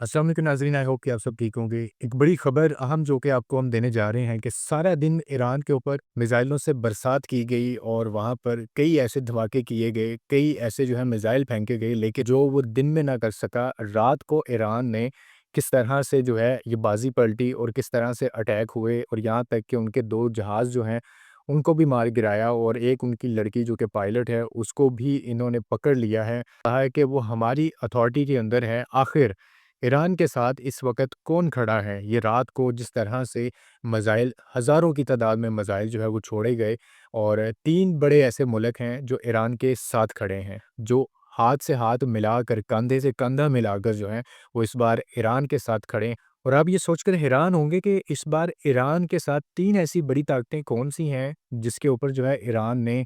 अस्सलाम वालेकुम नाज़रीन, आई होप कि आप सब ठीक होंगे। एक बड़ी ख़बर अहम जो कि आपको हम देने जा रहे हैं कि सारा दिन ईरान के ऊपर मिज़ाइलों से बरसात की गई और वहाँ पर कई ऐसे धमाके किए गए, कई ऐसे जो है मिज़ाइल फेंके गए, लेकिन जो वो दिन में ना कर सका, रात को ईरान ने किस तरह से जो है ये बाज़ी पलटी और किस तरह से अटैक हुए और यहाँ तक कि उनके 2 जहाज़ जो हैं, उनको भी मार गिराया और एक उनकी लड़की जो कि पायलट है, उसको भी इन्होंने पकड़ लिया है। कहा है कि वो हमारी अथॉरिटी के अंदर है। आखिर ईरान के साथ इस वक़्त कौन खड़ा है? ये रात को जिस तरह से मिज़ाइल हज़ारों की तादाद में मिज़ाइल जो है वो छोड़े गए और 3 बड़े ऐसे मुल्क हैं जो ईरान के साथ खड़े हैं, जो हाथ से हाथ मिलाकर, कंधे से कंधा मिलाकर जो है वो इस बार ईरान के साथ खड़े हैं। और आप ये सोचकर हैरान होंगे कि इस बार ईरान के साथ 3 ऐसी बड़ी ताकतें कौन-सी हैं, जिसके ऊपर जो है ईरान ने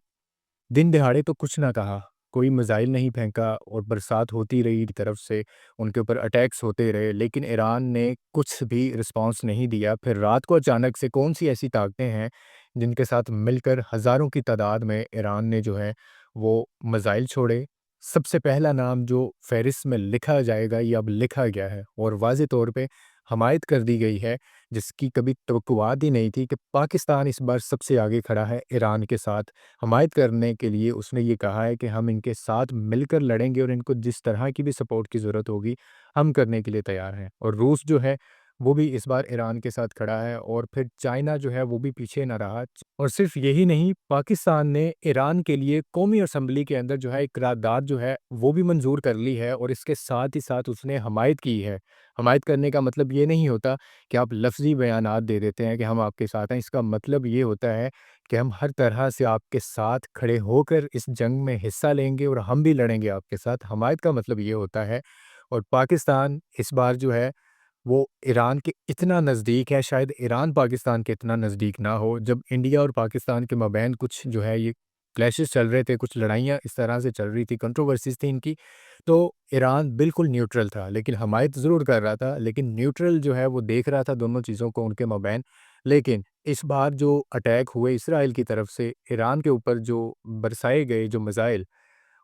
दिन दहाड़े तो कुछ ना कहा, कोई मिसाइल नहीं फेंका और बरसात होती रही तरफ से, उनके ऊपर अटैक्स होते रहे, लेकिन ईरान ने कुछ भी रिस्पॉन्स नहीं दिया। फिर रात को अचानक से कौन-सी ऐसी ताकतें हैं, जिनके साथ मिलकर हज़ारों की तादाद में ईरान ने जो है, वो मिसाइल छोड़े। सबसे पहला नाम जो फ़हरिस्त में लिखा जाएगा, ये अब लिखा गया है और वाज़ेह तौर पे हमायत कर दी गई है, जिसकी कभी तवक्कुआत ही नहीं थी कि पाकिस्तान इस बार सबसे आगे खड़ा है ईरान के साथ। हमायत करने के लिए उसने ये कहा है कि हम इनके साथ मिलकर लड़ेंगे और इनको जिस तरह की भी सपोर्ट की ज़रूरत होगी, हम करने के लिए तैयार हैं। और रूस जो है, वो भी इस बार ईरान के साथ खड़ा है और फिर चाइना जो है, वो भी पीछे ना रहा। और सिर्फ़ यही नहीं, पाकिस्तान ने ईरान के लिए कौमी असम्बली के अंदर जो है, एक करारदाद जो है, वो भी मंज़ूर कर ली है और इसके साथ ही साथ उसने हमायत की है। हमायत करने का मतलब ये नहीं होता कि आप लफ़्ज़ी बयानात दे देते हैं कि हम आपके साथ हैं। इसका मतलब ये होता है कि हम हर तरह से आपके साथ खड़े होकर इस जंग में हिस्सा लेंगे और हम भी लड़ेंगे आपके साथ। हमायत का मतलब ये होता है। और पाकिस्तान इस बार जो है वो ईरान के इतना नज़दीक है, शायद ईरान पाकिस्तान के इतना नज़दीक ना हो। जब इंडिया और पाकिस्तान के माबैन कुछ जो है ये क्लैशेस चल रहे थे, कुछ लड़ाइयाँ इस तरह से चल रही थी, कंट्रोवर्सीज़ थी इनकी, तो ईरान बिल्कुल न्यूट्रल था, लेकिन हमायत ज़रूर कर रहा था, लेकिन न्यूट्रल जो है वो देख रहा था दोनों चीज़ों को उनके माबैन। लेकिन इस बार जो अटैक हुए इसराइल की तरफ से ईरान के ऊपर जो बरसाए गए जो मिज़ाइल,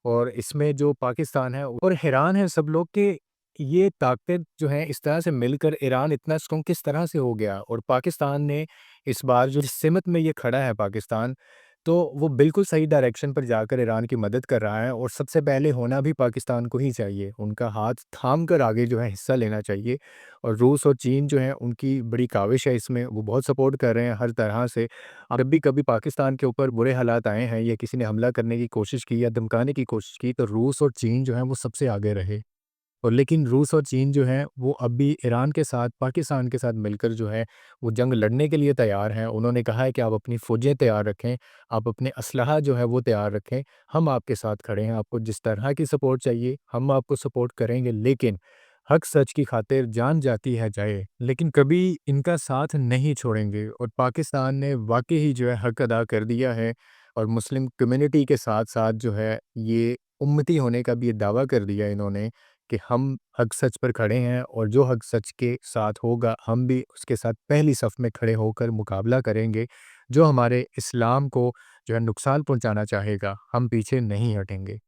और इसमें जो पाकिस्तान है और हैरान हैं सब लोग कि ये ताकतें जो हैं इस तरह से मिलकर ईरान इतना स्ट्रॉन्ग किस तरह से हो गया। और पाकिस्तान ने इस बार जो जिस सिमत में ये खड़ा है पाकिस्तान, तो वो बिल्कुल सही डायरेक्शन पर जाकर ईरान की मदद कर रहा है और सबसे पहले होना भी पाकिस्तान को ही चाहिए। उनका हाथ थाम कर आगे जो है हिस्सा लेना चाहिए। और रूस और चीन जो हैं उनकी बड़ी काविश है इसमें, वो बहुत सपोर्ट कर रहे हैं हर तरह से। जब भी कभी पाकिस्तान के ऊपर बुरे हालात आए हैं या किसी ने हमला करने की कोशिश की या धमकाने की कोशिश की, तो रूस और चीन जो हैं वो सबसे आगे रहे। और लेकिन रूस और चीन जो हैं वो अब भी ईरान के साथ, पाकिस्तान के साथ मिलकर जो है वो जंग लड़ने के लिए तैयार हैं। उन्होंने कहा है कि आप अपनी फ़ौजें तैयार रखें, आप अपने असलहा जो है वो तैयार रखें, हम आपके साथ खड़े हैं, आपको जिस तरह की सपोर्ट चाहिए हम आपको सपोर्ट करेंगे, लेकिन हक सच की खातिर जान जाती है जाए, लेकिन कभी इनका साथ नहीं छोड़ेंगे। और पाकिस्तान ने वाक़ई ही जो है हक अदा कर दिया है और मुस्लिम कम्युनिटी के साथ-साथ जो है ये उम्मती होने का भी ये दावा कर दिया इन्होंने कि हम हक सच पर खड़े हैं और जो हक सच के साथ होगा, हम भी उसके साथ पहली सफ़ में खड़े होकर मुकाबला करेंगे। जो हमारे इस्लाम को जो है नुकसान पहुँचाना चाहेगा, हम पीछे नहीं हटेंगे।